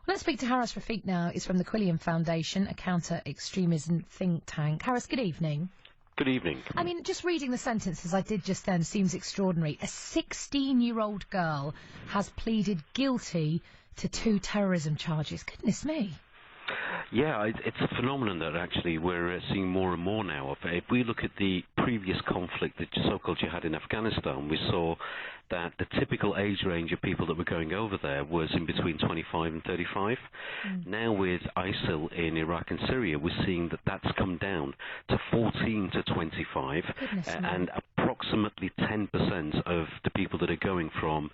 Let's speak to Harris Rafiq now. He's from the Quilliam Foundation, a counter-extremism think tank. Harris, good evening. Good evening. I mean, just reading the sentences I did just then seems extraordinary. A 16-year-old girl has pleaded guilty to 2 terrorism charges. Goodness me. Yeah, it's a phenomenon that actually we're seeing more and more now. If we look at the previous conflict, the so-called jihad in Afghanistan, we saw that the typical age range of people that were going over there was in between 25 and 35. Now with ISIL in Iraq and Syria, we're seeing that that's come down to 14 to 25, and approximately 10% of the people that are going from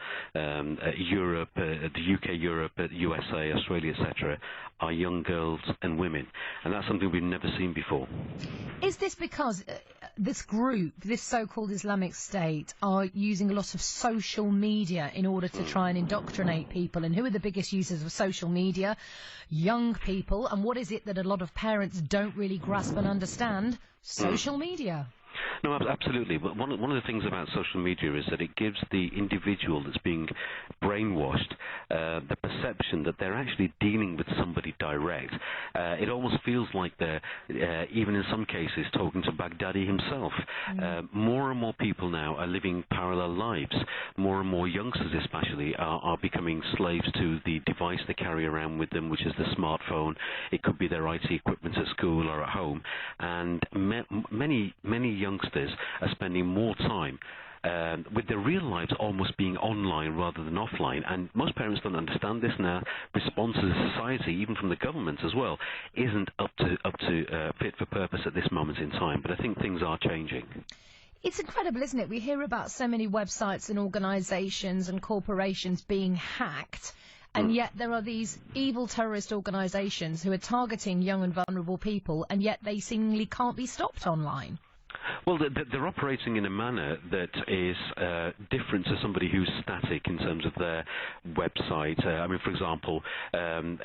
Europe, the UK, Europe, USA, Australia, etc., are young girls and women, and that's something we've never seen before. Is this because this group, this so-called Islamic State, are using a lot of social media in order to try and indoctrinate people? And who are the biggest users of social media? Young people. And what is it that a lot of parents don't really grasp and understand? Social media. No, absolutely. But one of the things about social media is that it gives the individual that's being brainwashed the perception that they're actually dealing with somebody direct. It almost feels like they're, even in some cases, talking to Baghdadi himself. More and more people now are living parallel lives. More and more youngsters especially are becoming slaves to the device they carry around with them, which is the smartphone. It could be their IT equipment at school or at home. And many youngsters are spending more time with their real lives almost being online rather than offline, and most parents don't understand this now. Response as a society, even from the government as well, isn't up to fit for purpose at this moment in time. But I think things are changing. It's incredible, isn't it? We hear about so many websites and organisations and corporations being hacked, and yet there are these evil terrorist organisations who are targeting young and vulnerable people, and yet they seemingly can't be stopped online. Well, they're operating in a manner that is different to somebody who's static in terms of their website. I mean, for example,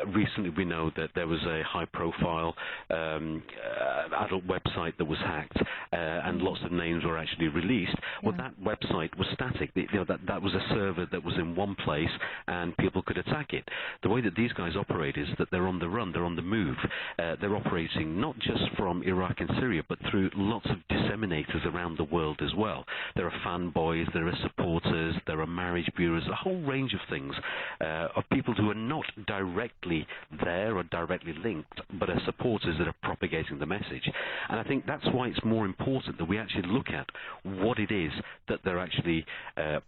recently we know that there was a high-profile adult website that was hacked, and lots of names were actually released. Well, that website was static. That was a server that was in one place, and people could attack it. The way that these guys operate is that they're on the run, they're on the move. They're operating not just from Iraq and Syria, but through lots of disseminators around the world as well. There are fanboys, there are supporters, there are marriage bureaus, a whole range of things of people who are not directly there or directly linked, but are supporters that are propagating the message. And I think that's why it's more important that we actually look at what it is that they're actually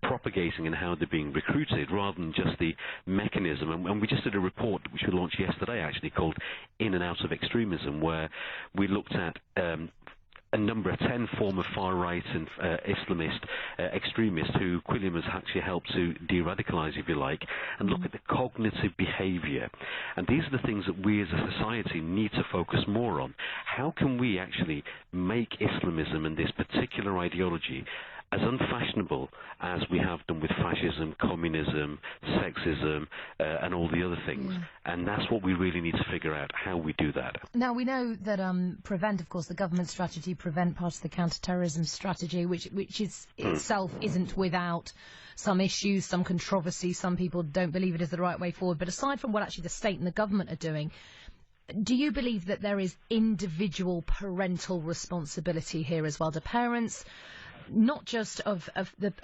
propagating and how they're being recruited, rather than just the mechanism. And we just did a report which we launched yesterday actually called In and Out of Extremism, where we looked at a number of 10 former far-right and Islamist extremists who Quilliam has actually helped to de-radicalise, if you like, and look at the cognitive behaviour. And these are the things that we as a society need to focus more on. How can we actually make Islamism and this particular ideology as unfashionable as we have done with fascism, communism, sexism, and all the other things. And that's what we really need to figure out, how we do that. Now, we know that PREVENT, of course, the government strategy, PREVENT, part of the counter-terrorism strategy, which is itself isn't without some issues, some controversy. Some people don't believe it is the right way forward. But aside from what actually the state and the government are doing, do you believe that there is individual parental responsibility here as well? Do parents, not just of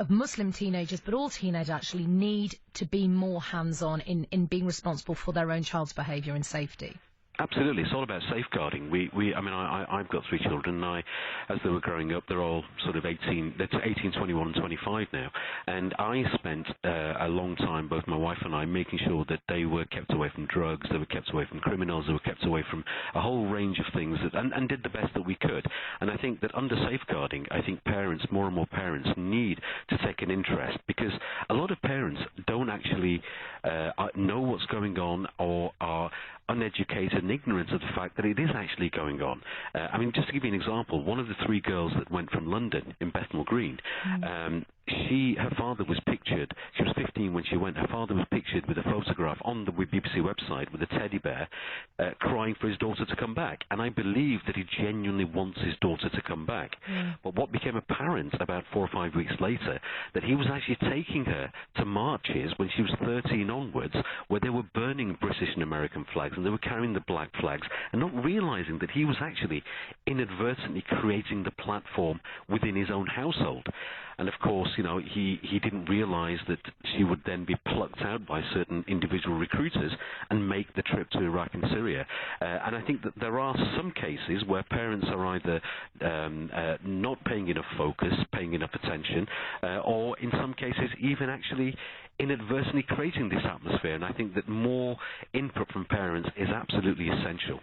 Muslim teenagers, but all teenagers actually need to be more hands-on in being responsible for their own child's behaviour and safety? Absolutely, it's all about safeguarding. I mean, I've got 3 children, and as they were growing up, they're all sort of 18, 21 and 25 now, and I spent a long time, both my wife and I, making sure that they were kept away from drugs, they were kept away from criminals, they were kept away from a whole range of things, and did the best that we could. And I think that under safeguarding, I think parents, more and more parents, need to take an interest, because a lot of parents don't actually know what's going on, or are uneducated and ignorant of the fact that it is actually going on. I mean, just to give you an example, one of the 3 girls that went from London in Bethnal Green, her father was pictured, she was 15 when she went, her father was pictured with a photograph on the BBC website with a teddy bear crying for his daughter to come back. And I believe that he genuinely wants his daughter to come back. But what became apparent about 4 or 5 weeks later, that he was actually taking her to marches when she was 13 onwards, where they were burning British and American flags and they were carrying the black flags, and not realizing that he was actually inadvertently creating the platform within his own household. And of course, he didn't realize that she would then be plucked out by certain individual recruiters and make the trip to Iraq and Syria. And I think that there are some cases where parents are either not paying enough focus, paying enough attention, or in some cases even actually inadvertently creating this atmosphere. And I think that more input from parents is absolutely essential.